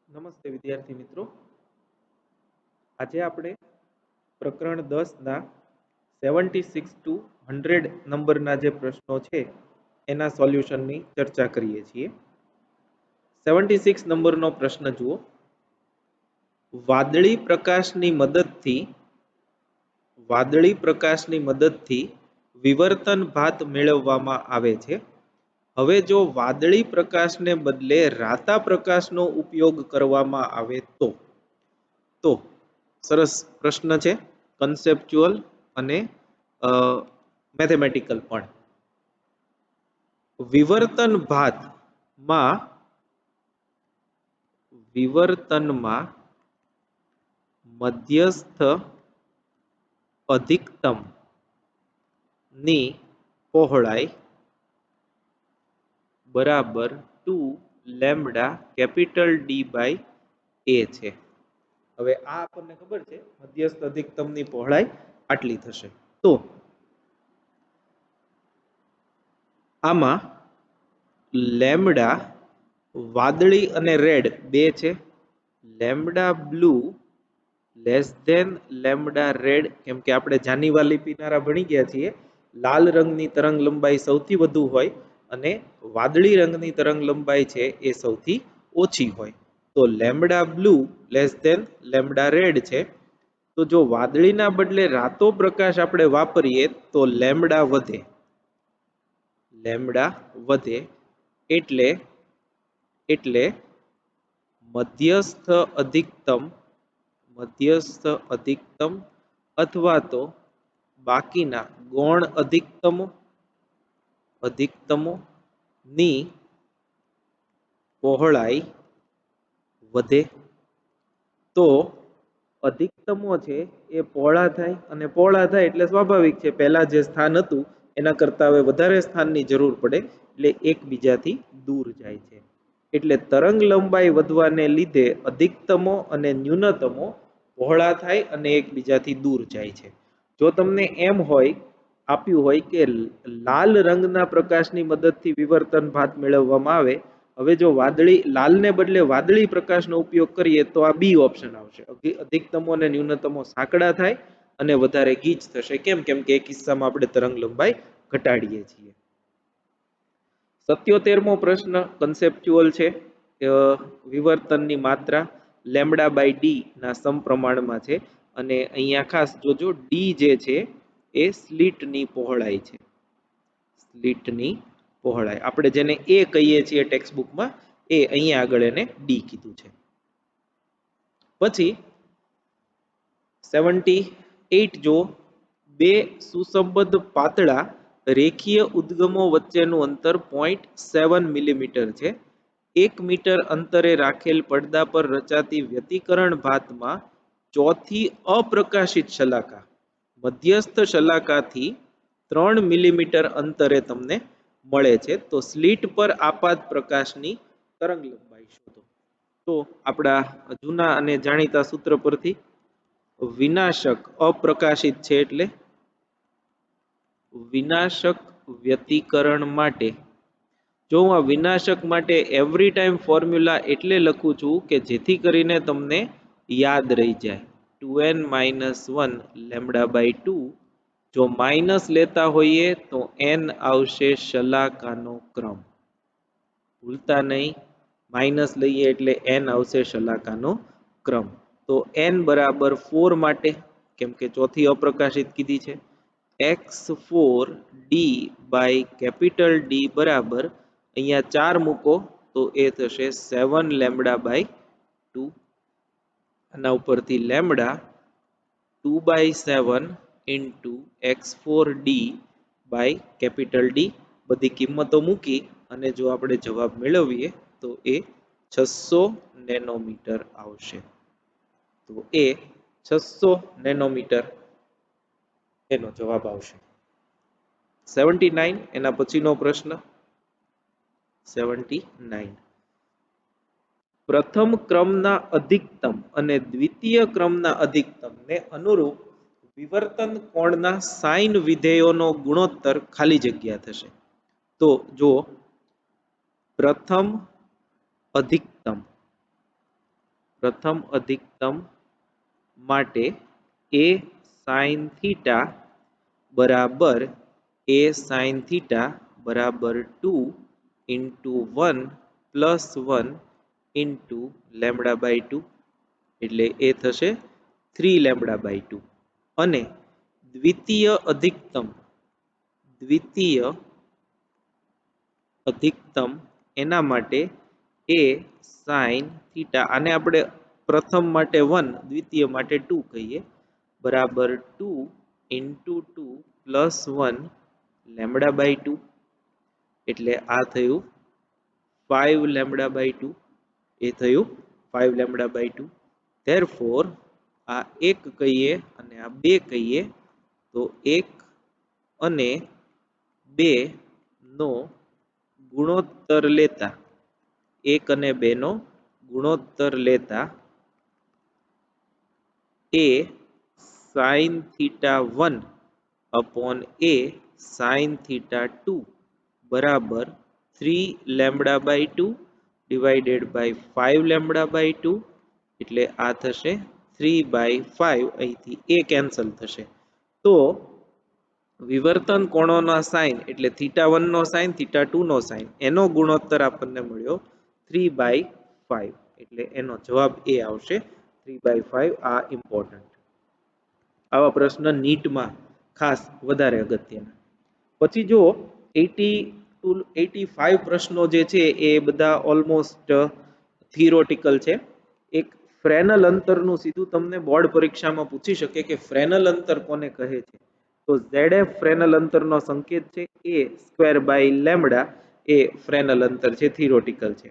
નમસ્તે વિદ્યાર્થી મિત્રો, આજે આપણે પ્રકરણ 10 ના 76 ટુ 100 નંબરના જે પ્રશ્નો છે એના સોલ્યુશનની ચર્ચા કરીએ છીએ. 76 નંબરનો પ્રશ્ન જુઓ. વાદળી પ્રકાશની મદદથી વિવર્તન ભાત મેળવવામાં આવે છે. હવે જો વાદળી પ્રકાશને બદલે રાતા પ્રકાશનો ઉપયોગ કરવામાં આવે તો સરસ પ્રશ્ન છે, કન્સેપ્ચ્યુઅલ અને મેથેમેટિકલ પણ. વિવર્તનમાં મધ્યસ્થ અધિકતમ ની પહોળાઈ બરાબર 2 લેમ્બડા કેપિટલ ડી બાય એ છે. હવે આ આપણને ખબર છે મધ્યસ્થ અધિકતમની પહોળાઈ આટલી થશે. તો આમાં લેમ્બડા વાદળી અને રેડ બે છે. Lambda blue less than lambda red, કેમ કે આપણે જાનીવાલી પીનારા ભણી ગયા છીએ, લાલ રંગની તરંગ લંબાઈ સૌથી વધુ હોય અને વાદળી રંગની તરંગ લંબાઈ છે એ સૌથી ઓછી હોય. તો lambda blue less than lambda red છે. તો જો વાદળીના બદલે રાતો પ્રકાશ આપણે વાપરીએ તો લેમ્બડા વધે એટલે મધ્યસ્થ અધિકતમ અથવા તો બાકીના ગૌણ અધિકતમો ની પહોળાઈ વધે. તો અધિકતમો છે એ પહોળા થાય અને પહોળા થાય એટલે સ્વાભાવિક છે પહેલા જે સ્થાન હતું એના કરતા હવે વધારે સ્થાનની જરૂર પડે એટલે એકબીજાથી દૂર જાય છે. એટલે તરંગ લંબાઈ વધવાને લીધે અધિકતમો અને ન્યૂનતમો પહોળા થાય અને એકબીજાથી દૂર જાય છે. જો તમને એમ આપ્યું હોય કે લાલ રંગના પ્રકાશની મદદથી વિવર્તન ભાત મેળવવામાં આવે, હવે જો લાલને બદલે વાદળી પ્રકાશનો ઉપયોગ કરીએ તો આ બી ઓપ્શન આવશે. અધિકતમો અને ન્યૂનતમો સાંકડા થાય અને વધારે ગીચ થશે. કેમ કે એ કિસ્સામાં આપણે તરંગ લંબાઈ ઘટાડીએ છીએ. 77મો પ્રશ્ન કન્સેપ્ચ્યુઅલ છે. વિવર્તનની માત્રા લેમ્બડા બાય ડી ના સમપ્રમાણમાં છે અને અહીંયા ખાસ જોજો ડી જે છે એ સ્લિટની પહોળાઈ છે. આપણે જેને એ કહીએ છીએ ટેક્સ્ટબુકમાં, એ અહીંયા આગળ એને ડી કીધું છે. પછી 78 જો બે સુસંબદ્ધ પાતળા રેખીય ઉદ્ગમો વચ્ચેનું અંતર 0.7 મિલીમીટર છે. 1 મીટર અંતરે રાખેલ પડદા પર રચાતી વ્યતિકરણ ભાતમાં ચોથી અપ્રકાશિત શલાકા મધ્યસ્થ શલાકાથી 3 મિલીમીટર અંતરે તમને મળે છે. તો સ્લિટ પર આપાત પ્રકાશની તરંગ લંબાઈ શોધો. તો આપણા જૂના અને જાણીતા સૂત્ર પરથી વિનાશક અપ્રકાશિત છે એટલે વિનાશક વ્યતિકરણ માટે, જો હું આ વિનાશક માટે એવરી ટાઈમ ફોર્મ્યુલા એટલે લખું છું કે જેથી કરીને તમને યાદ રહી જાય. 2n-1 lambda by 2. જો માઇનસ લેતા હોઈએ તો n આવશે શલાકાનો ક્રમ. ભૂલતા નહીં, માઇનસ લઈએ એટલે n આવશે શલાકાનો ક્રમ. તો n બરાબર 4 માટે, કેમ કે ચોથી અપ્રકાશિત કીધી છે, x4 d by capital D બરાબર અહીંયા 4 મૂકો તો એ થશે 7 લેમ્બડા બાય 2. આના ઉપરથી lambda 2/7 into x4d by capital D, બધી કિંમતો મૂકી અને જો આપણે જવાબ મેળવીએ તો એ 600 નેનોમીટર આવશે. તો એ 600 નેનોમીટર એનો જવાબ આવશે. 79 એના પછીનો પ્રશ્ન 79. પ્રથમ ક્રમના અધિકતમ અને દ્વિતીય ક્રમના અધિકતમને અનુરૂપ વિવર્તન કોણના સાઇન વિધેયોનો ગુણોત્તર ખાલી જગ્યા થશે. તો જો પ્રથમ અધિકતમ પ્રથમ અધિકતમ માટે a sin થીટા બરાબર a sin થીટા બરાબર 2 into 1 plus 1 into lambda by 2 એટલે એ થશે 3 લેમ્બડા બાય 2 અને દ્વિતીય અધિકતમ એના માટે a sin થીટા આને આપણે પ્રથમ માટે 1 દ્વિતીય માટે 2 કહીએ બરાબર 2 into 2 plus 1 લેમ્બડા બાય 2 એટલે આ થયું 5 લેમ્બડા બાય 2 એ થયું 5 લેમ્બડા બાય 2 therefore આ 1 કહીએ અને આ 2 કહીએ તો 1 અને 2 નો ગુણોત્તર લેતા 1 અને 2 નો ગુણોત્તર લેતા a sin theta 1 upon a sin theta 2 બરાબર 3 lambda by 2 divided by 5 lambda by 2 એટલે આ થશે 3 by 5 અહીંથી a કેન્સલ થશે તો વિવર્તન કોણોના સાઇન એટલે થીટા 1 નો સાઇન થીટા 2 નો સાઇન એનો ગુણોત્તર આપણને મળ્યો 3 by 5 એટલે એનો જવાબ એ આવશે 3 by 5 આ ઇમ્પોર્ટન્ટ આવા પ્રશ્ન નીટમાં ખાસ વધારે અગત્યના પછી જો 80 to 85 પ્રશ્નો જે છે એ બધા ઓલમોસ્ટ થિયોરેટિકલ છે એક ફ્રેનલ અંતરનું સીધું તમને બોર્ડ પરીક્ષામાં પૂછી શકે કે ફ્રેનલ અંતર કોને કહે છે તો ZF ફ્રેનલ અંતરનો સંકેત છે a સ્ક્વેર બાય લેમ્બડા એ ફ્રેનલ અંતર છે થિયોરેટિકલ છે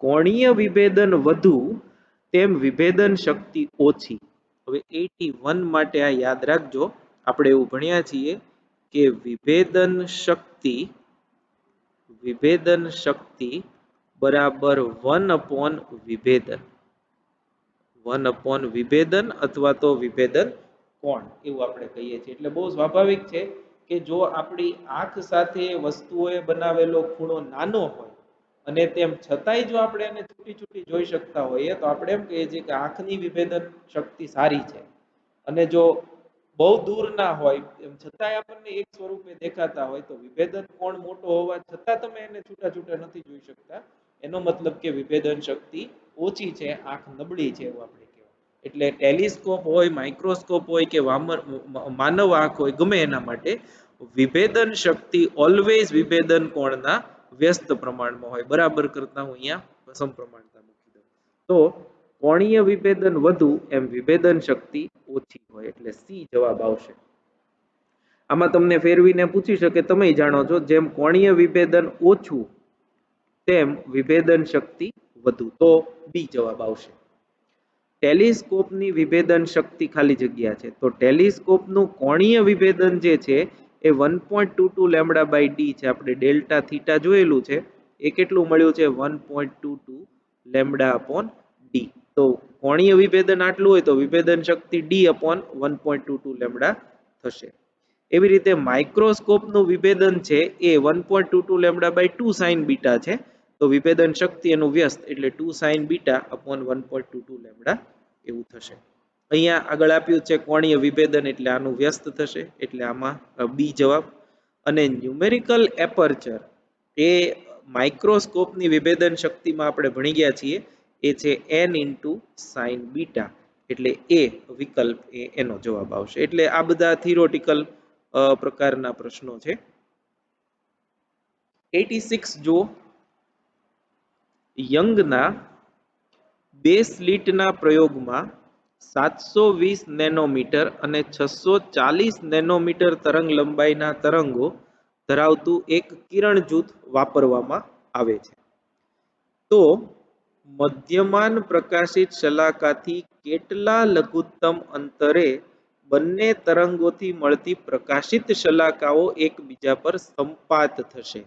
કોણીય વિભેદન વધુ તેમ વિભેદન શક્તિ ઓછી હવે 81 માટે આ યાદ રાખજો આપણે એવું ભણ્યા છીએ કે વિભેદન શક્તિ બરાબર 1 upon વિભેદન અથવા તો વિભેદન કોણ એવું આપણે કહીએ છીએ એટલે બહુ સ્વાભાવિક છે કે જો આપણી આંખ સાથે વસ્તુઓએ બનાવેલો ખૂણો નાનો હોય અને તેમ છતાંય જો આપણે એને છૂટી જોઈ શકતા હોઈએ તો આપણે એમ કહીએ છીએ કે આંખની વિભેદન શક્તિ સારી છે અને જો બહુ દૂર ના હોય એમ છતાંય આપણને એક સ્વરૂપે દેખાતા હોય તો વિભેદન કોણ મોટો હોવા છતાં તમે એને છૂટા નથી જોઈ શકતા એનો મતલબ કે વિભેદન શક્તિ ઓછી છે આંખ નબળી છે એવું આપણે કહેવાય એટલે ટેલિસ્કોપ હોય માઇક્રોસ્કોપ હોય કે માનવ આંખ હોય ગમે એના માટે વિભેદન શક્તિ ઓલવેઝ વિભેદન કોણના વ્યસ્ત પ્રમાણમાં હોય બરાબર કરતા હું અહીંયા સમપ્રમાણતા મૂકી દઉં તો કોણીય વિભેદન વધુ એમ વિભેદન શક્તિ ઓછી હોય એટલે સી જવાબ આવશે આમાં તમને ફેરવીને પૂછી શકે તમે જાણો છો જેમ કોણીય વિભેદન ઓછું તેમ વિભેદન શક્તિ વધુ તો બી જવાબ આવશે ટેલિસ્કોપની વિભેદન શક્તિ ખાલી જગ્યા છે તો ટેલિસ્કોપનું કોણીય વિભેદન જે છે એ 1.22 લેમ્બડા બાય ડી છે આપણે ડેલ્ટા થીટા જોયેલું છે એ કેટલું મળ્યું છે 1.22 લેમ્બડા અપોન ડી તો કોણીય વિભેદન આટલું હોય તો વિભેદન શક્તિ ડી અપોન 1.22 લેમ્બડા થશે એવી રીતે માઇક્રોસ્કોપનું વિભેદન છે એ 1.22 લેમ્બડા બાય 2 સાઇન બીટા છે તો વિભેદન શક્તિ એનું વ્યસ્ત એટલે 2 સાઇન બીટા અપોન 1.22 લેમ્બડા એવું થશે અહીંયા આગળ આપ્યું છે કોણીય વિભેદન એટલે આનું વ્યસ્ત થશે એટલે આમાં બી જવાબ અને ન્યુમેરિકલ એપર્ચર એ માઇક્રોસ્કોપની વિભેદન શક્તિમાં આપણે ભણી ગયા છીએ એ છે n ઇન્ટુ સાઇન બીટા એટલે એ વિકલ્પ એનો જવાબ આવશે એટલે આ બધા થિયોરેટિકલ પ્રકારના પ્રશ્નો છે 86 જો યંગના બે સ્લિટના પ્રયોગમાં 720 નેનોમીટર અને 640 નેનોમીટર તરંગ લંબાઈના તરંગો ધરાવતું એક કિરણ જૂથ વાપરવામાં આવે છે તો મધ્યમાન પ્રકાશિત શલાકાથી કેટલા લઘુત્તમ અંતરે બંને તરંગોથી મળતી પ્રકાશિત શલાકાઓ એકબીજા પર સંપાત થશે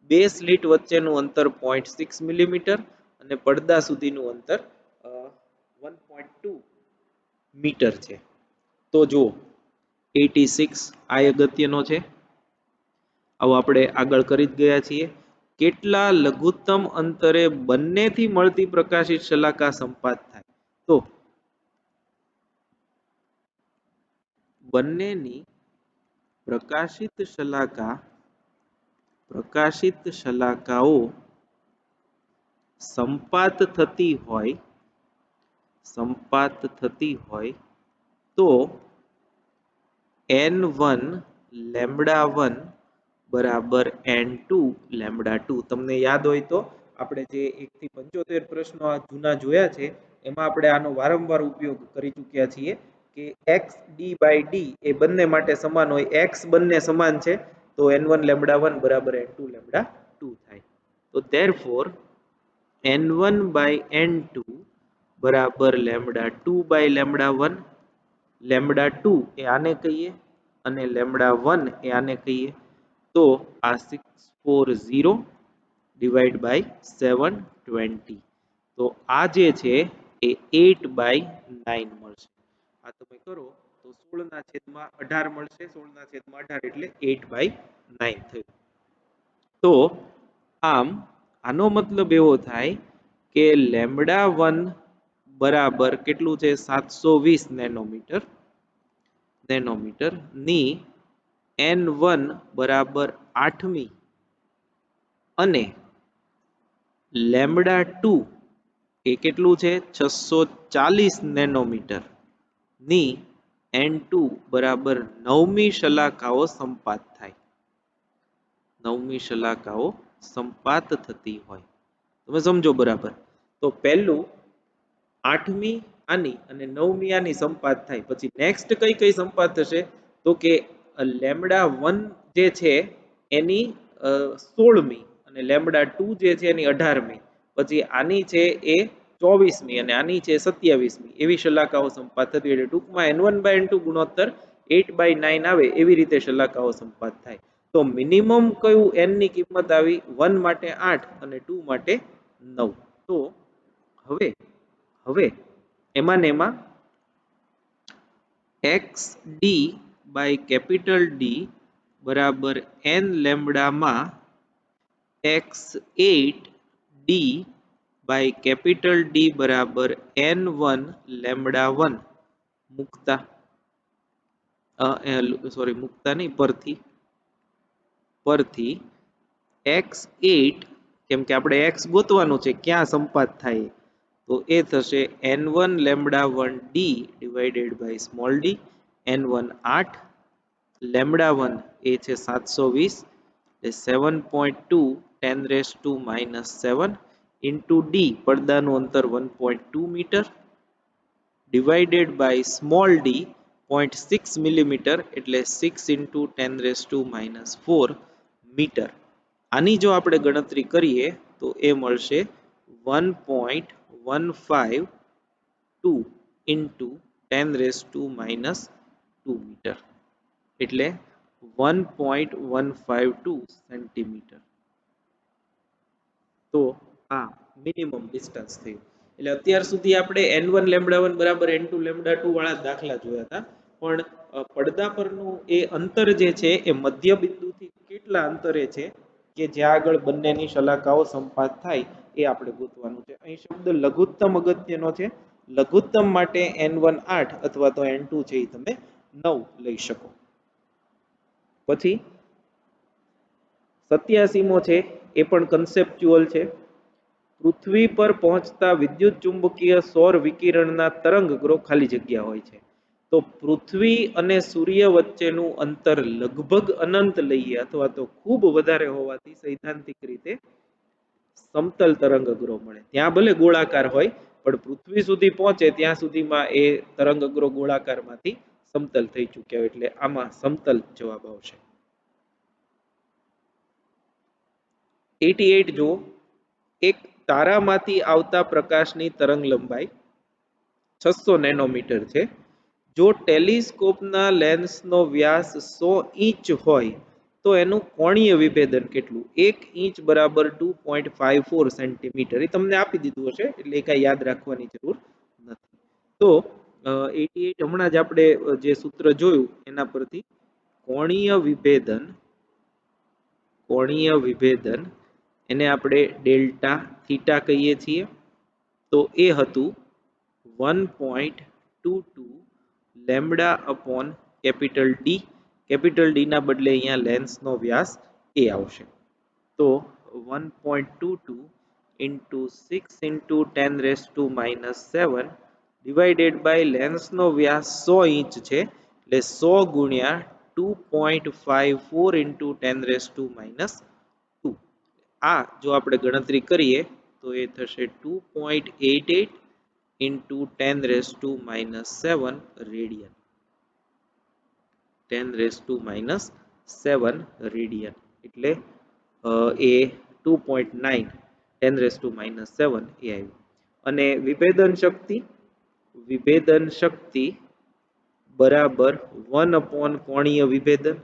બે સ્લિટ વચ્ચેનું અંતર 0.6 મિલીમીટર અને પડદા સુધીનું અંતર 1.2 મીટર છે તો જુઓ 86 આ અગત્યનો છે આવું આપણે આગળ કરી જ ગયા છીએ કેટલા લઘુત્તમ અંતરે બંનેથી મળતી પ્રકાશિત શલાકા સંપાત થાય? તો બંનેની પ્રકાશિત શલાકાઓ સંપાત થતી હોય તો n1 λ1 બરાબર n2 λ2. તમને યાદ હોય તો આપણે જે 1 થી 75 પ્રશ્નો જૂના જોયા છે એમાં આપણે આનો વારંવાર ઉપયોગ કરી ચૂક્યા છીએ કે x d બાય d એ બંને માટે સમાન હોય. x બંને સમાન છે તો n1 λ1 બરાબર n2 λ2 થાય. તો therefore n1 by n2 બરાબર λ2 by λ1. λ2 એ આને કહીએ અને λ1 એ આને કહીએ. તો આ 640 ડિવાઈડ બાય 720. તો આ જે છે એ 8 બાય 9 મળશે. આ તમે કરો તો 16/18 મળશે. 16/18 એટલે 8 બાય 9 થયું. તો આમ આનો મતલબ એવો થાય કે λ1 બરાબર કેટલું છે? 720 નેનોમીટર ની n1 બરાબર 8મી અને λ2 એ કેટલું છે? 640 નેનોમીટર ની n2 બરાબર 9મી શલાકાઓ સંપાત થાય. 9મી શલાકાઓ સંપાત થતી હોય. તમે સમજો બરાબર. તો પહેલું 8મી આની અને 9મી આની સંપાત થાય. પછી નેક્સ્ટ કઈ સંપાત થશે? તો કે λ1 જે છે એની 16મી અને λ2 જે છે એની 18મી. પછી આની છે એ 24મી અને આની છે 27મી. એવી શલાકાઓ સંપાત થતી હોય. ટૂંકમાં n1 by n2 ગુણોત્તર 8 by 9 આવે એવી રીતે શલાકાઓ સંપાત થાય. તો મિનિમમ કયું n ની કિંમત આવી? 1 માટે 8 અને 2 માટે 9. તો હવે એમાં ને એમાં xd by capital D બરાબર n લેમ્બડામાં x8d by capital D બરાબર n1 λ1 મૂકતા નહીં પરથી x8 કેમ કે આપણે x ગોતવાનું છે ક્યાં સંપાત થાય તો એ થશે n1 λ1 d divided by small d. n1 8 λ1 એ છે 720 એટલે 7.2 10⁻⁻7 into d પડદાનું અંતર 1.2 metre divided by small d 0.6 millimetre એટલે 6 into 10⁻⁴ મીટર. આની જો આપણે ગણતરી કરીએ તો એ મળશે 1.152 into 10⁻² મીટર એટલે 1.152 સેન્ટીમીટર. તો આ મિનિમમ ડિસ્ટન્સ થયું. એટલે અત્યાર સુધી આપણે n1 λ1 બરાબર n2 λ2 વાળા દાખલા જોયા હતા. પણ પડદા પરનું એ અંતર જે છે એ મધ્ય બિંદુથી કેટલા અંતરે છે કે જ્યાં આગળ બંનેની શલાકાઓ સંપાત થાય એ આપણે ગોતવાનું છે. અહીં શબ્દ લઘુત્તમ અગત્યનો છે. લઘુત્તમ માટે n1 8 અથવા તો n2 છે એ તમે 9 લઈ શકો. પછી 87મો છે એ પણ કન્સેપ્ચ્યુઅલ છે. પૃથ્વી પર પહોંચતા વિદ્યુત ચુંબકીય સૌર વિકિરણના તરંગગ્રો ખાલી જગ્યા હોય છે. તો પૃથ્વી અને સૂર્ય વચ્ચેનું અંતર લગભગ અનંત લઈએ અથવા તો ખૂબ વધારે હોવાથી સૈદ્ધાંતિક રીતે સમતલ તરંગગ્રો મળે. ત્યાં ભલે ગોળાકાર હોય પણ પૃથ્વી સુધી પહોંચે ત્યાં સુધીમાં એ તરંગગ્રો ગોળાકારમાંથી સમતલ થઈ ચૂક્યા હોય એટલે આમાં સમતલ જવાબ આવશે. 88 જુઓ. એક તારામાંથી આવતા પ્રકાશની તરંગ લંબાઈ 600 નેનોમીટર છે. જો ટેલિસ્કોપના લેન્સનો વ્યાસ 100 ઇંચ હોય તો એનું કોણીય વિભેદન કેટલું? 1 ઇંચ બરાબર 2.54 સેન્ટીમીટર. એ તમને આપી દીધું હશે એટલે એ કાંઈ યાદ રાખવાની જરૂર નથી. તો 88 હમણાં જ આપણે જે સૂત્ર જોયું એના પરથી કોણીય વિભેદન એને આપણે ડેલ્ટા થીટા કહીએ છીએ. તો એ હતું 1.22 lambda upon capital D. Capital D ના બદલે અહીંયા લેન્સનો વ્યાસ એ આવશે. તો 1.22 into 6 into 10 raised to minus 7 divided by લેન્સનો વ્યાસ 100 ઇંચ છે એટલે 100 ગુણ્યા 2.54 into 10 raised to minus 2. આ જો આપણે ગણતરી કરીએ તો એ થશે 2.88 into 10 raised to minus 7 radian. 10 raised to minus 7 radian એટલે એ 2.9 10 raised to minus 7 એ આવ્યું. અને વિભેદન શક્તિ બરાબર 1 upon કોણીય વિભેદન.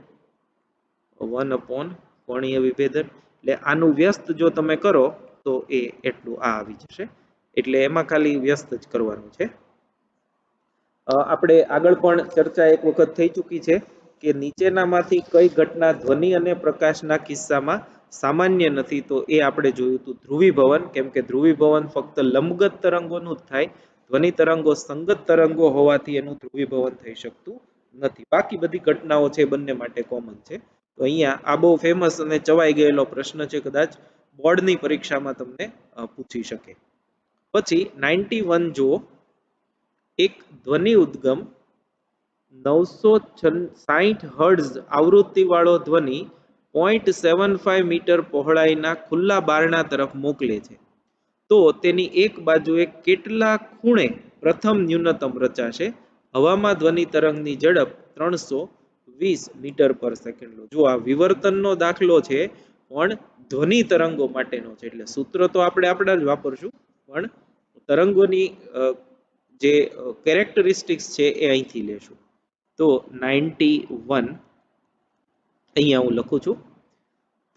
1 upon કોણીય વિભેદન એટલે આનું વ્યસ્ત જો તમે કરો તો એ એટલું આ આવી જશે. એટલે એમાં ખાલી વ્યસ્ત જ કરવાનું છે. આપણે આગળ પણ ચર્ચા એક વખત થઈ ચૂકી છે કે નીચેનામાંથી કઈ ઘટના ધ્વનિ અને પ્રકાશના કિસ્સામાં સામાન્ય નથી. તો એ આપણે જોયું હતું ધ્રુવીભવન. કેમ કે ધ્રુવીભવન ફક્ત લંબગત તરંગોનું જ થાય, ધ્વનિ તરંગો સંગત તરંગો હોવાથી એનું ધ્રુવીભવન થઈ શકતું નથી. બાકી બધી ઘટનાઓ છે બંને માટે કોમન છે. તો અહીંયા આ બહુ ફેમસ અને ચવાઈ ગયેલો પ્રશ્ન છે, કદાચ બોર્ડની પરીક્ષામાં તમને પૂછી શકે. પછી 91 જો એક ધ્વનિ ઉદ્ગમ 960 હર્ટ્ઝ આવૃત્તિ વાળો ધ્વનિ 0.75 મીટર પહોળાઈના ખુલ્લા બારણા તરફ મોકલે છે, તો તેની એક બાજુએ કેટલા ખૂણે પ્રથમ ન્યૂનતમ રચાશે? હવામાં ધ્વનિ તરંગની ઝડપ 320 મીટર પર સેકન્ડ લો. જો આ વિવર્તનનો દાખલો છે પણ ધ્વનિ તરંગો માટેનો છે, એટલે સૂત્ર તો આપણે આપણા જ વાપરશું, પણ તરંગોની જે કેરેક્ટરિસ્ટિક્સ છે એ અહીંથી લેશું. તો 91 અહીંયા હું લખું છું.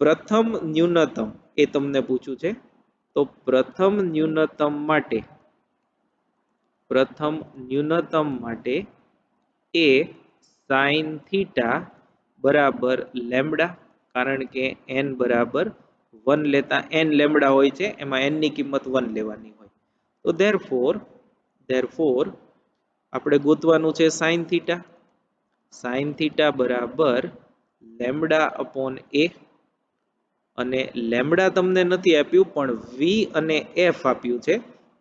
પ્રથમ ન્યૂનતમ એ તમને પૂછ્યું છે, તો પ્રથમ ન્યૂનતમ માટે એ સાઇન થીટા બરાબર લેમ્બડા, કારણ કે n બરાબર 1 લેતા n લેમ્બડા હોય છે, એમાં n ની કિંમત 1 લેવાની હોય. તો ધેરફોર આપણે ગોતવાનું છે સાઇન થીટા. સાઇન થીટા બરાબર લેમ્બડા અપોન એ, અને લેમ્બડા તમને નથી આપ્યું પણ v અને f આપ્યું છે.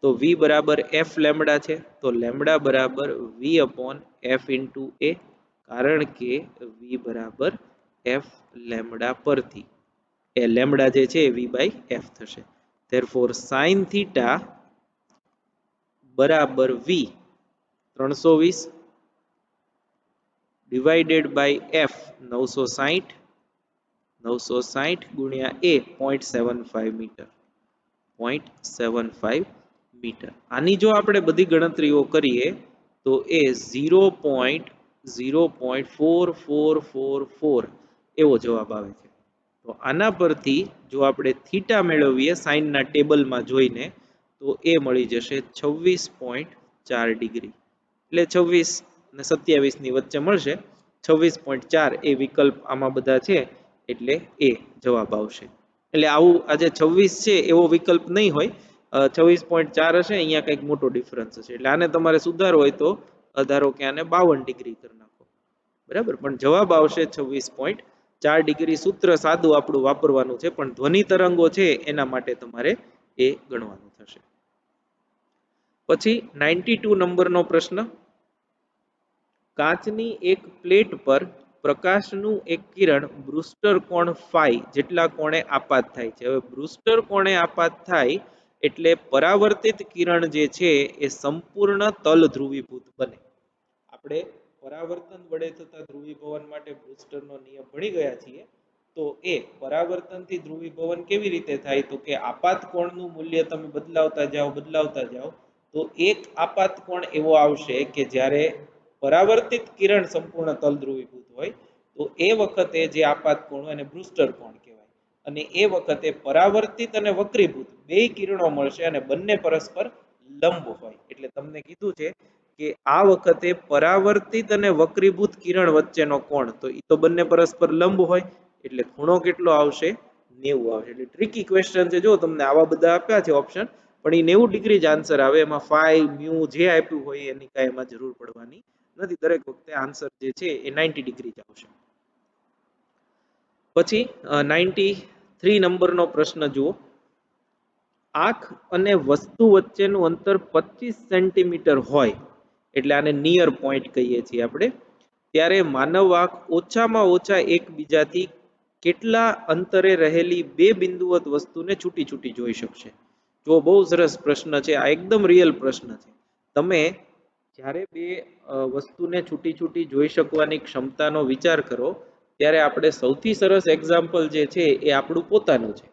તો v બરાબર f લેમ્બડા છે, તો લેમ્બડા બરાબર v અપોન f ઇન્ટુ એ, કારણ કે v બરાબર f લેમ્બડા પરથી એ લેમ્બડા જે છે v બાય f થશે. ધેરફોર સાઇન થીટા બરાબર v 320 ડિવાઇડેડ બાય f 960 ગુણ્યા એ 0.75 મીટર. 0.75 મીટર. આની જો આપણે બધી ગણતરીઓ કરીએ તો એ 0.4444 એવો જવાબ આવે છે. તો આના પરથી જો આપણે થીટા મેળવીએ સાઇનના ટેબલમાં જોઈને તો એ મળી જશે 26.4 ડિગ્રી. એટલે 26 અને 27 ની વચ્ચે મળશે. 26.4 એ વિકલ્પ આમાં બધા છે, એટલે એ જવાબ આવશે. એટલે આવું આજે 26 છે એવો વિકલ્પ નહીં હોય, 26.4 હશે, અહીંયા કંઈક મોટો ડિફરન્સ હશે. એટલે આને તમારે સુધારવો હોય તો ધારો કે આને 52 ડિગ્રી કરી નાખો, બરાબર, પણ જવાબ આવશે 26.4 ડિગ્રી. સૂત્ર સાદું આપણું વાપરવાનું છે, પણ ધ્વનિ તરંગો છે એના માટે તમારે એ ગણવાનું થશે. પછી 92 નંબરનો પ્રશ્ન. કાચની એક પ્લેટ પર પ્રકાશનું એક કિરણ બ્રુસ્ટર કોણ ફાઈ જેટલા કોણે આપાત થાય છે. હવે બ્રુસ્ટર કોણે આપાત થાય એટલે પરાવર્તિત કિરણ જે છે એ સંપૂર્ણ તલ ધ્રુવીભૂત બને. આપણે પરાવર્તન વડે થતા ધ્રુવીભવન માટે બ્રુસ્ટરનો નિયમ ભણી ગયા છીએ. તો એ પરાવર્તનથી ધ્રુવીભવન કેવી રીતે થાય? તો કે આપાત કોણનું મૂલ્ય તમે બદલાવતા જાઓ તો એક આપાત કોણ એવો આવશે કે જ્યારે પરાવર્તિત કિરણ સંપૂર્ણ તલ ધ્રુવીભૂત હોય, તો એ વખતે જે આપાત કોણ હોય એને બ્રુસ્ટર કોણ કહેવાય. અને એ વખતે પરાવર્તિત અને વક્રીભૂત બે કિરણો મળશે અને બંને પરસ્પર લંબ હોય. એટલે તમને કીધું છે કે આ વખતે પરાવર્તિત અને વક્રીભૂત કિરણ વચ્ચેનો કોણ, તો એ તો બંને પરસ્પર લંબ હોય, એટલે ખૂણો કેટલો આવશે? 90 આવશે. એટલે ટ્રિકી ક્વેશ્ચન છે. જો તમને આવા બધા આપ્યા છે ઓપ્શન, પણ એ 90 ડિગ્રી જ આન્સર આવે. એમાં ફાઈ મ્યુ જે આપ્યું હોય એની કાંઈ એમાં જરૂર પડવાની નથી. દરેક વખતે આન્સર જે છે એ 90 ડિગ્રી જ આવશે. પછી 93 નંબરનો પ્રશ્ન જુઓ. આંખ અને વસ્તુ વચ્ચેનું અંતર 25 સેન્ટીમીટર હોય, એટલે આને નિયર પોઈન્ટ કહીએ છીએ આપણે, ત્યારે માનવ આંખ ઓછામાં ઓછા એકબીજાથી કેટલા અંતરે રહેલી બે બિંદુવત વસ્તુને છૂટી છૂટી જોઈ શકશે? જો બહુ સરસ પ્રશ્ન છે આ, એકદમ રિયલ પ્રશ્ન છે. તમે જ્યારે બે વસ્તુને છૂટી છૂટી જોઈ શકવાની ક્ષમતાનો વિચાર કરો, ત્યારે આપણે સૌથી સરસ એક્ઝામ્પલ જે છે એ આપણું પોતાનું છે.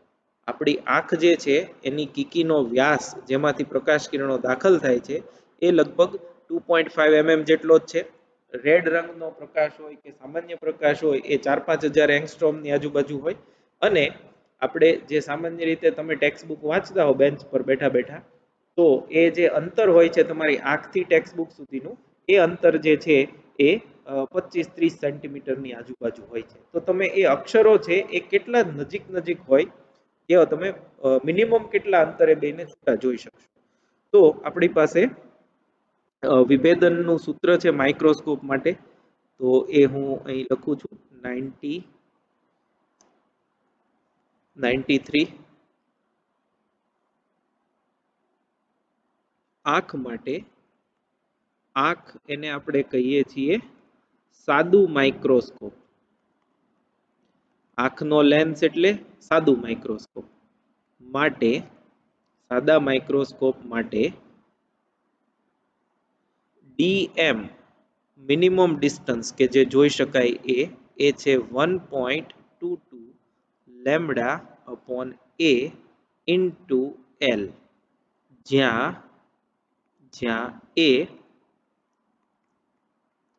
આપણી આંખ જે છે એની કીકીનો વ્યાસ, જેમાંથી પ્રકાશ કિરણો દાખલ થાય છે, એ લગભગ 2.5 mm જેટલો જ છે. રેડ રંગનો પ્રકાશ હોય કે સામાન્ય પ્રકાશ હોય એ 4-5 હજાર એંગસ્ટ્રોમની આજુબાજુ હોય. અને આપણે જે સામાન્ય રીતે તમે ટેક્સ્ટ બુક વાંચતા હો બેન્ચ પર બેઠા બેઠા, તો એ જે અંતર હોય છે તમારી આંખથી ટેક્સ્ટ બુક સુધીનું, એ અંતર જે છે એ 25-30 સેન્ટીમીટરની આજુબાજુ હોય છે. તો તમે એ અક્ષરો છે એ કેટલા નજીક નજીક હોય, એ તમે મિનિમમ કેટલા અંતરે બેને છૂટા જોઈ શકશો. તો આપણી પાસે વિભેદનનું સૂત્ર છે માઇક્રોસ્કોપ માટે. તો એ હું અહીં લખું છું, 93. આંખ માટે, આંખ એને આપણે કહીએ છીએ સાદું માઇક્રોસ્કોપ. આંખનો લેન્સ એટલે સાદું માઇક્રોસ્કોપ માટે, સાદા માઇક્રોસ્કોપ માટે ડીએમ મિનિમમ ડિસ્ટન્સ કે જે જોઈ શકાય એ છે 1.22 લેમ્બડા અપોન એ ઇન્ટુ એલ, જ્યાં એ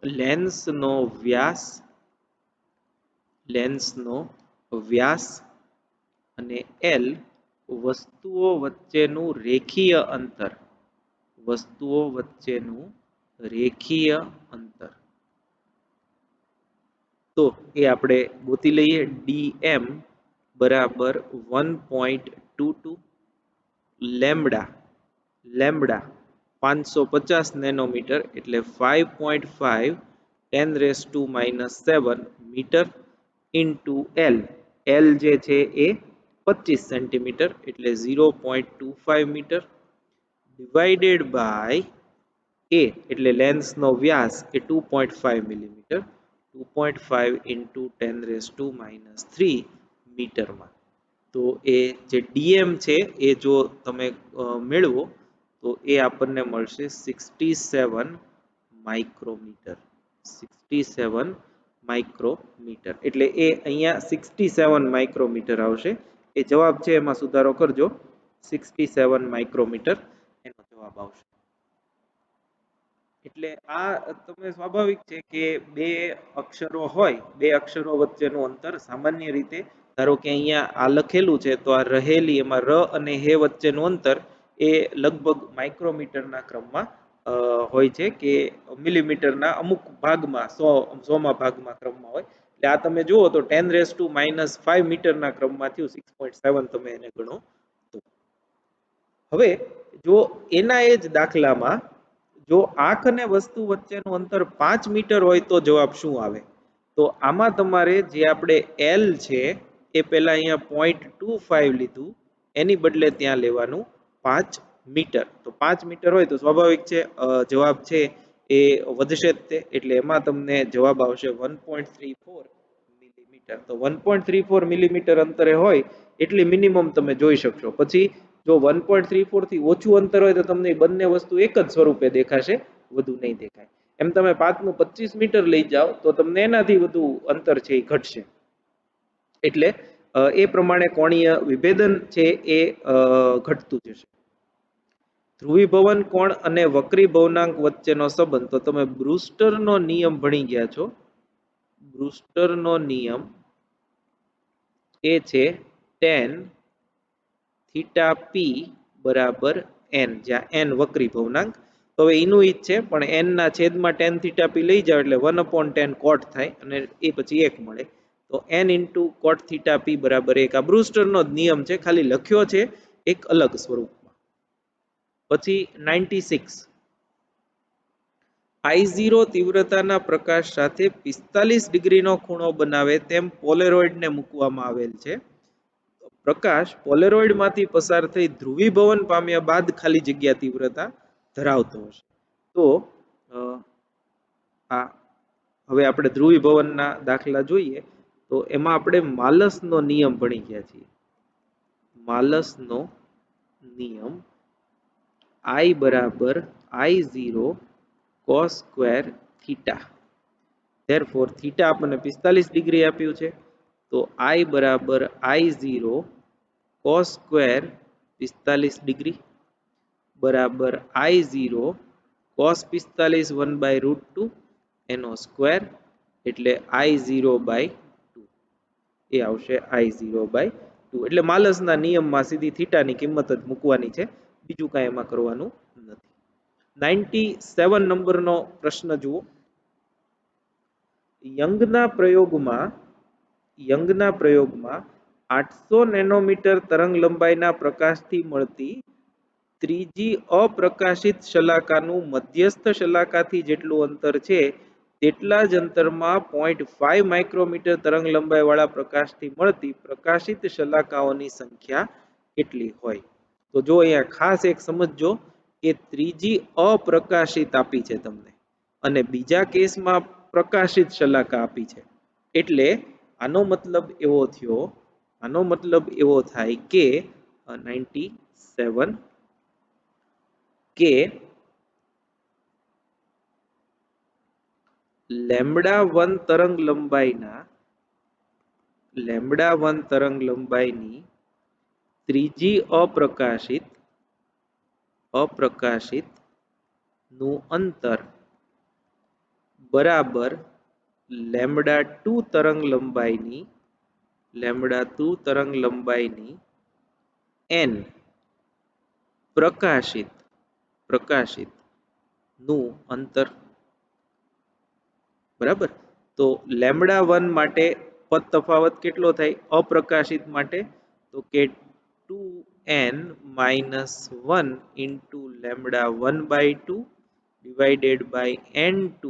લેન્સનો વ્યાસ અને એલ વસ્તુઓ વચ્ચેનું રેખીય અંતર, તો એ આપણે ગોતી લઈએ. ડીએમ બરાબર 1.22 લેમ્બડા 550 નેનોમીટર એટલે 5.5 10⁻⁻7 મીટર ઇન્ટુ એલ, એલ જે છે એ 25 સેન્ટીમીટર એટલે 0.25 મીટર, ડિવાઇડેડ બાય એ એટલે લેન્સનો વ્યાસ એ 2.5 મિલીમીટર, 2.5 ઇન્ટુ 10⁻³ મીટરમાં. તો એ જે ડીએમ છે એ જો તમે મેળવો તો એ આપણને મળશે 67 માઇક્રોમીટર. 67 માઇક્રોમીટર એટલે એ અહીંયા 67 માઇક્રોમીટર આવશે. એ જવાબ છે એમાં સુધારો કરજો, 67 માઇક્રોમીટર એનો જવાબ આવશે. એટલે આ તમે સ્વાભાવિક છે કે બે અક્ષરો હોય, બે અક્ષરો વચ્ચેનું અંતર સામાન્ય રીતે, ધારો કે અહીંયા આ લખેલું છે તો આ રહેલી, એમાં ર અને હે વચ્ચેનું અંતર એ લગભગ માઇક્રોમીટરના ક્રમમાં હોય છે કે મિલીમીટરના અમુક ભાગમાં 100મા ભાગમાં ક્રમમાં હોય. એટલે આ તમે જુઓ તો 10⁻⁵ મીટરના ક્રમમાં થયું, 6.7 તમે એને ગણો તો. હવે જો એના એ જ દાખલામાં જો આંખ અને વસ્તુ વચ્ચેનું અંતર 5 મીટર હોય તો જવાબ શું આવે? તો આમાં તમારે જે આપણે એલ છે એ પહેલા અહીંયા 0.25 લીધું, એની બદલે ત્યાં લેવાનું 5 મીટર. તો 5 મીટર હોય તો સ્વાભાવિક છે જવાબ છે એ વધશે જ તે, એટલે એમાં તમને જવાબ આવશે 1.34 મિલીમીટર. તો 1.34 મિલીમીટર અંતરે હોય એટલી મિનિમમ તમે જોઈ શકશો. પછી જો 1.34 થી ઓછું અંતર હોય તો તમને બંને વસ્તુ એક જ સ્વરૂપે દેખાશે, વધુ નહીં દેખાય. એમ તમે 5 નું 25 મીટર લઈ જાઓ તો તમને એનાથી વધુ અંતર છે એ ઘટશે. એટલે એ પ્રમાણે કોણીય વિભેદન છે એ ઘટતું જશે. ધ્રુવીભવન કોણ અને વક્રી ભવનાંક વચ્ચેનો સંબંધ, તો તમે બ્રુસ્ટરનો નિયમ ભણી ગયા છો. બ્રુસ્ટરનો નિયમ એ છે tan θp બરાબર n, જ્યાં n વક્રી ભવનાંક. તો હવે એનું ઈ જ છે, પણ n ના છેદમાં tan θp લઈ જાઓ એટલે 1/10 cot થાય અને એ પછી 1 મળે. તો n ઇન્ટુ કોટ થીટા પી બરાબર 1. આ બ્રુસ્ટરનો જ નિયમ છે, ખાલી લખ્યો છે એક અલગ સ્વરૂપમાં. પછી 96 I0 તીવ્રતાના પ્રકાશ સાથે 45 ડિગ્રીનો ખૂણો બનાવે તેમ પોલેરોઇડને મૂકવામાં આવેલ છે. પ્રકાશ પોલેરોઇડમાંથી પસાર થઈ ધ્રુવીભવન પામ્યા બાદ ખાલી જગ્યા તીવ્રતા ધરાવતો હશે. તો આ હવે આપણે ધ્રુવીભવનના દાખલા જોઈએ તો એમાં આપણે માલસનો નિયમ ભણી ગયા છીએ. માલસનો નિયમ I બરાબર I0 cos square theta. Therefore theta આપણને 45 ડિગ્રી આપ્યું છે, તો I બરાબર I0 cos સ્ક્વેર 45 ડિગ્રી બરાબર I0 cos 45 1/√2 એનો સ્ક્વેર એટલે I0/2 એ આવશે I0/2. એટલે માલસના નિયમમાં સીધી થીટાની કિંમત જ મૂકવાની છે, બીજું કાંઈ એમાં કરવાનું નથી. 97 નંબરનો પ્રશ્ન જુઓ. યંગના પ્રયોગમાં 800 નેનોમીટર તરંગ લંબાઈના પ્રકાશથી મળતી ત્રીજી અપ્રકાશિત શલાકાનું મધ્યસ્થ શલાકાથી જેટલું અંતર છે તેટલા જ અંતરમાં 0.5 માઇક્રોમીટર તરંગ લંબાઈવાળા પ્રકાશથી મળતી પ્રકાશિત શલાકાઓની સંખ્યા કેટલી હોય? તો જો અહીંયા ખાસ એક સમજજો કે ત્રીજી અપ્રકાશિત આપી છે તમને અને બીજા કેસમાં પ્રકાશિત શલાકા આપી છે, એટલે આનો મતલબ એવો થાય કે 97 કે λ1 તરંગ લંબાઈની ત્રીજી અપ્રકાશિત નું અંતર બરાબર λ2 તરંગ લંબાઈની n પ્રકાશિત નું અંતર. બરાબર, તો λ1 માટે પદ તફાવત કેટલો થાય અપ્રકાશિત માટે? તો કે 2n - 1 into λ1/2 divided by n2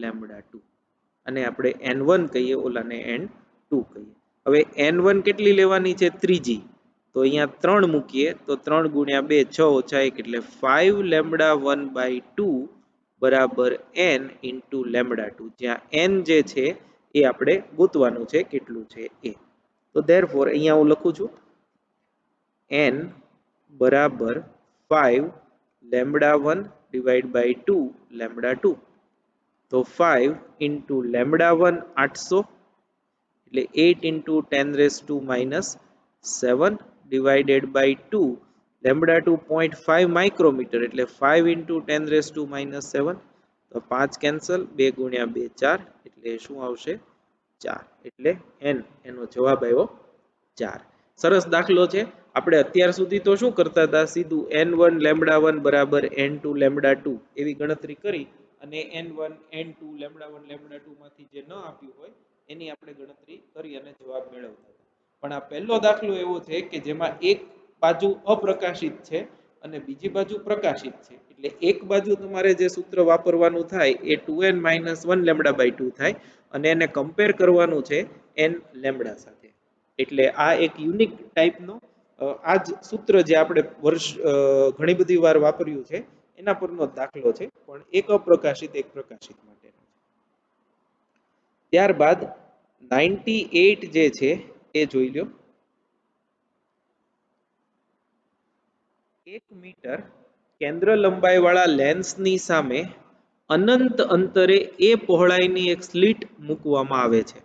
λ2. અને આપણે n1 કહીએ, ઓલાને n2 કહીએ. હવે n1 કેટલી લેવાની છે? ત્રીજી. તો અહીંયા 3 મૂકીએ તો 3 ગુણ્યા 2 6 ઓછા 1 એટલે 5 λ1/2 બરાબર n into λ2. જ્યાં n જે છે એ આપણે ગોતવાનું છે કેટલું છે એ. તો ધેરફોર અહીંયા હું લખું છું n બરાબર 5 λ1 divided by 2 λ2. તો 5 into λ1 800 એટલે 8 into 10⁻⁻7 divided by 2 λ2 0.5 માઇક્રોમીટર એટલે 5 into 10⁻⁻7. તો 5 કેન્સલ, 2 ગુણ્યા 2 4 એટલે શું આવશે? 4. એટલે n એનો જવાબ આવ્યો 4. સરસ દાખલો છે. આપણે અત્યાર સુધી તો શું કરતા હતા, સીધું n1 λ1 બરાબર n2 λ2 એવી ગણતરી કરી અને n1 n2 λ1 λ2 માંથી જે ન આપ્યું હોય એની આપણે ગણતરી કરી અને જવાબ મેળવતા હતા. પણ આ પહેલો દાખલો એવો છે કે જેમાં એક બાજુ અપ્રકાશિત છે અને બીજી બાજુ પ્રકાશિત છે, એટલે એક બાજુ તમારે જે સૂત્ર વાપરવાનું થાય એ 2n - 1 λ/2 થાય અને એને કમ્પેર કરવાનું છે n લેમ્બડા સાથે. એટલે આ એક યુનિક ટાઈપનો આ જ સૂત્ર જે આપણે ઘણી બધી વાર વાપર્યું છે એના પરનો દાખલો છે, પણ એક અપ્રકાશિત એક પ્રકાશિત માટેનો. ત્યારબાદ 98 જે છે એ જોઈ લો. 1 મીટર કેન્દ્ર લંબાઈવાળા લેન્સની સામે અનંત અંતરે એ પહોળાઈની એક સ્લિટ મૂકવામાં આવે છે.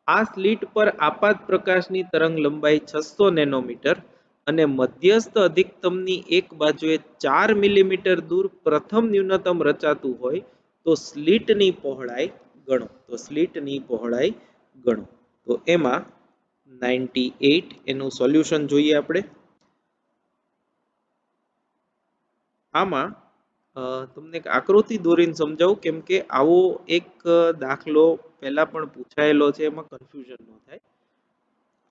આ સ્લિટ પર આપાત પ્રકાશની તરંગ લંબાઈ 600 નેનોમીટર અને મધ્યસ્થ અધિકતમની એક બાજુએ 4 મિલીમીટર દૂર પ્રથમ ન્યૂનતમ રચાતું હોય તો સ્લિટની પહોળાઈ ગણો. તો એમાં 98 એનું સોલ્યુશન જોઈએ આપણે. આમાં તમને એક આકૃતિ દોરીને સમજાવું, કેમ કે આવો એક દાખલો પહેલા પણ પૂછાયેલો છે, એમાં કન્ફ્યુઝન ન થાય.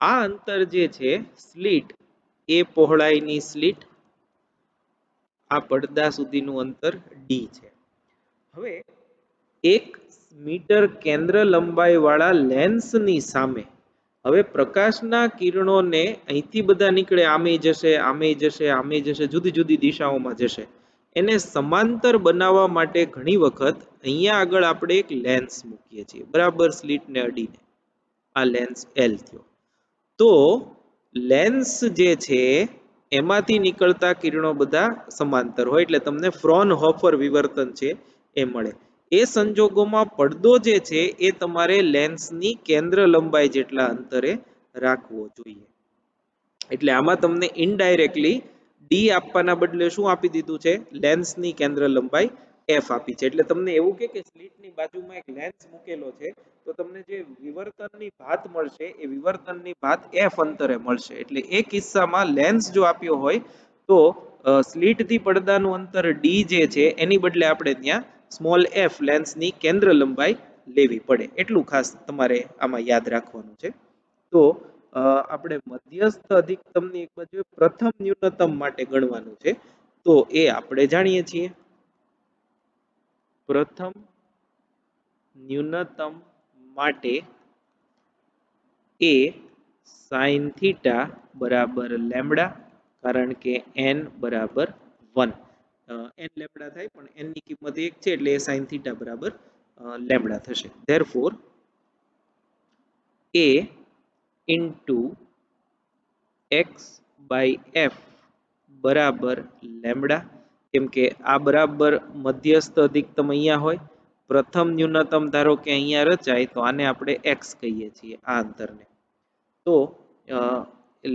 આ અંતર જે છે સ્લીટ, એ પહોળાઈની સ્લીટ, આ પડદા સુધીનું અંતર ડી છે. હવે 1 મીટર કેન્દ્ર લંબાઈ વાળા લેન્સની સામે હવે પ્રકાશના કિરણોને અહીંથી બધા નીકળે, આમે જશે, આમે જશે, આમે જશે, જુદી જુદી દિશાઓમાં જશે. એને સમાંતર બનાવવા માટે ઘણી વખત અહીંયા આગળ આપણે એક લેન્સ મૂકીએ છીએ, બરાબર સ્લીટને અડીને. આ લેન્સ એલ થયો. તો લેન્સ જે છે એમાંથી નીકળતા કિરણો બધા સમાંતર હોય, એટલે તમને ફ્રોનહોફર વિવર્તન છે એ મળે. એ સંજોગોમાં પડદો જે છે એ તમારે લેન્સની કેન્દ્ર લંબાઈ જેટલા અંતરે રાખવો જોઈએ. એટલે આમાં તમને ઇનડાયરેક્ટલી ડી આપવાના બદલે શું આપી દીધું છે? લેન્સની કેન્દ્ર લંબાઈ એફ આપી છે. એટલે તમને એવું કે સ્લીટની બાજુમાં એક લેન્સ મૂકેલો છે, તો તમને જે વિવર્તનની ભાત મળશે એ વિવર્તનની ભાત એફ અંતરે મળશે. એટલે એ કિસ્સામાં લેન્સ જો આપ્યો હોય તો સ્લીટથી પડદાનું અંતર ડી જે છે એની બદલે આપણે ત્યાં સ્મોલ એફ લેન્સની કેન્દ્ર લંબાઈ લેવી પડે. એટલું ખાસ તમારે આમાં યાદ રાખવાનું છે. તો આપણે મધ્યસ્થ અધિકતમની એક બાજુ પ્રથમ ન્યૂનતમ માટે ગણવાનું છે, તો એ આપણે જાણીએ છીએ. પ્રથમ ન્યૂનતમ માટે એ sin થીટા બરાબર લેમ્બડા, કારણ કે n બરાબર 1, n લેમ્બડા થાય પણ n ની કિંમત 1 છે એટલે sin થીટા બરાબર લેમ્બડા થશે. Therefore a into x by f બરાબર લેમ્બડા, કેમ કે આ બરાબર મધ્યસ્થ અધિકતમ અહીંયા હોય. પ્રથમ ન્યૂનતમ ધારો કે અહીંયા રચાય તો આને આપણે x કહીએ છીએ, આ અંતરને. તો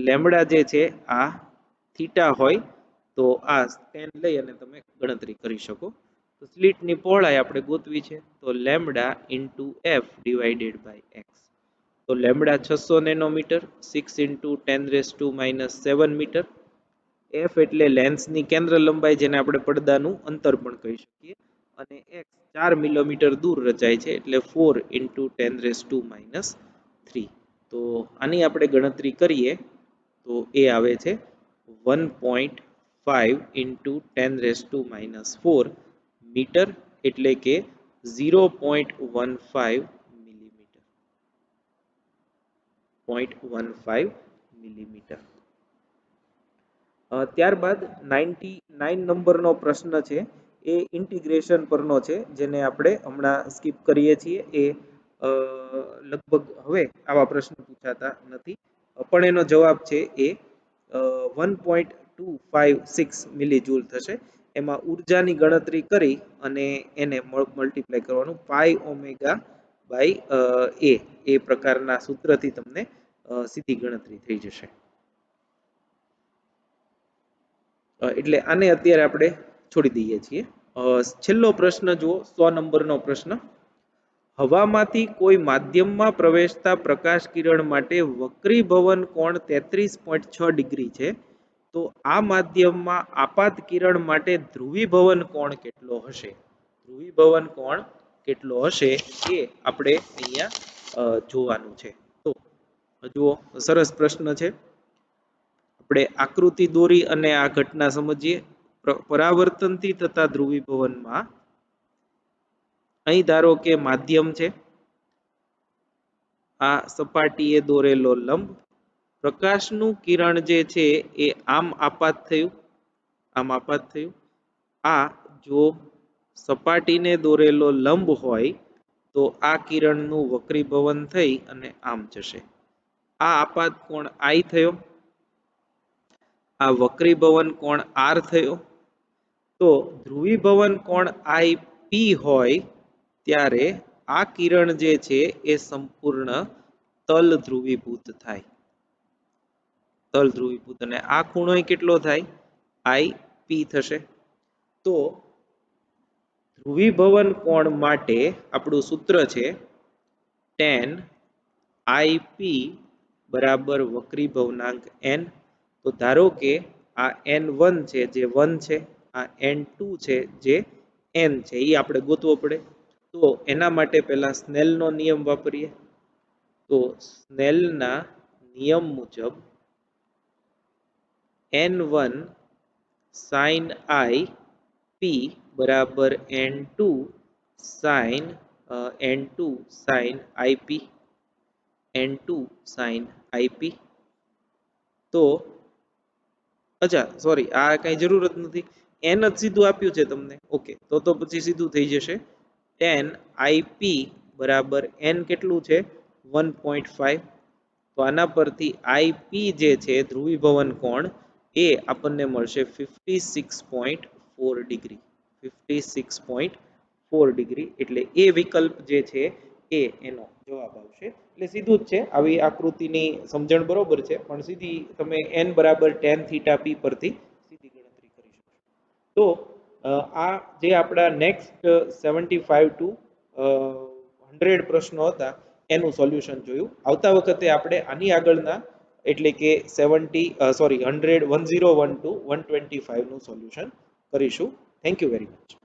લેમ્બડા જે છે આ થીટા હોય, તો આ tan લઈ અને તમે ગણતરી કરી શકો. તો સ્લીટની પહોળાઈ આપણે ગોતવી છે, તો lambda into F divided by X. તો lambda 600 nanometer, 6 into 10⁻⁻7 meter. F એટલે લેન્સની કેન્દ્ર લંબાઈ, જેને આપણે પડદાનું અંતર પણ કહી શકીએ, અને એક્સ 4 મિલીમીટર દૂર રચાય છે, એટલે 4 ઇન્ટુ 10⁻³ તો આની આપણે ગણતરી કરીએ તો એ આવે છે 1.5 ઇન્ટુ 10⁻⁴ મીટર, એટલે કે 0.15 મિલીમીટર. 0.15 મિલીમીટર. ત્યારબાદ 99 નંબરનો પ્રશ્ન છે એ ઇન્ટિગ્રેશન પરનો છે, જેને આપણે હમણાં સ્કીપ કરીએ છીએ. એ લગભગ હવે આવા પ્રશ્ન પૂછાતા નથી, પણ એનો જવાબ છે એ 1.256 મિલી જૂલ થશે. એમાં ઉર્જાની ગણતરી કરી અને એને મલ્ટીપ્લાય કરવાનું પાઈ ઓમેગા બાય એ પ્રકારના સૂત્રથી તમને સીધી ગણતરી થઈ જશે. એટલે આને અત્યારે આપણે છોડી દઈએ છીએ. છેલ્લો પ્રશ્ન જુઓ, 100 નંબરનો પ્રશ્ન. હવામાંથી કોઈ માધ્યમમાં પ્રવેશતા પ્રકાશ કિરણ માટે વક્રીભવન કોણ 33.6 ડિગ્રી છે, તો આ માધ્યમમાં આપાત કિરણ માટે ધ્રુવીભવન કોણ કેટલો હશે? ધ્રુવીભવન કોણ કેટલો હશે એ આપણે અહીંયા જોવાનું છે. તો જુઓ, સરસ પ્રશ્ન છે. આપણે આકૃતિ દોરી અને આ ઘટના સમજીએ. પરાવર્તનથી થતા ધ્રુવીભવનમાં અહીં ધારો કે માધ્યમ છે, આ સપાટીએ દોરેલો લંબ, પ્રકાશનું કિરણ જે છે એ આમ આપાત થયું, આમ આપાત થયું. આ જો સપાટીને દોરેલો લંબ હોય તો આ કિરણનું વક્રીભવન થઈ અને આમ જશે. આ આપાત કોણ I થયો, આ વક્રીભવન કોણ R થયો. તો ધ્રુવીભવન કોણ IP હોય ત્યારે આ કિરણ જે છે એ સંપૂર્ણ તલ ધ્રુવીભૂત થાય, તલ ધ્રુવીભૂત, અને આ ખૂણો કેટલો થાય? IP થશે. તો ધ્રુવીભવન કોણ માટે આપણું સૂત્ર છે tan IP બરાબર વક્રીભવનાંક n. તો ધારો કે આ n1 છે, જે 1 છે, આ n2 છે જે n છે એ આપણે ગોતવો પડે. તો એના માટે પહેલા સ્નેલનો નિયમ વાપરીએ. તો સ્નેલના નિયમ મુજબ n1 sin I p બરાબર n2 sin n2 sin ip n2 sin ip. તો અચ્છા સોરી આ કઈ જરૂર જ નથી, n જ સીધું આપ્યું છે તમને. ઓકે, તો પછી સીધું થઈ જશે tan ip બરાબર n કેટલું છે 1.5. તો આના પરથી ip જે છે ધ્રુવીભવન કોણ એ આપણને મળશે 56.4 ડિગ્રી. 56.4 ડિગ્રી એટલે એ વિકલ્પ જે છે એ એનો જવાબ આવશે. એટલે સીધું જ છે, આવી આકૃતિની સમજણ બરોબર છે પણ સીધી તમે n બરાબર tan થીટા p પરથી સીધી ગણતરી કરી શકશો. તો આ જે આપણા નેક્સ્ટ 75 ટુ 100 પ્રશ્નો હતા એનું સોલ્યુશન જોયું. આવતા વખતે આપણે આની આગળના એટલે કે 100 112 125 નું સોલ્યુશન કરીશું. Thank you very much.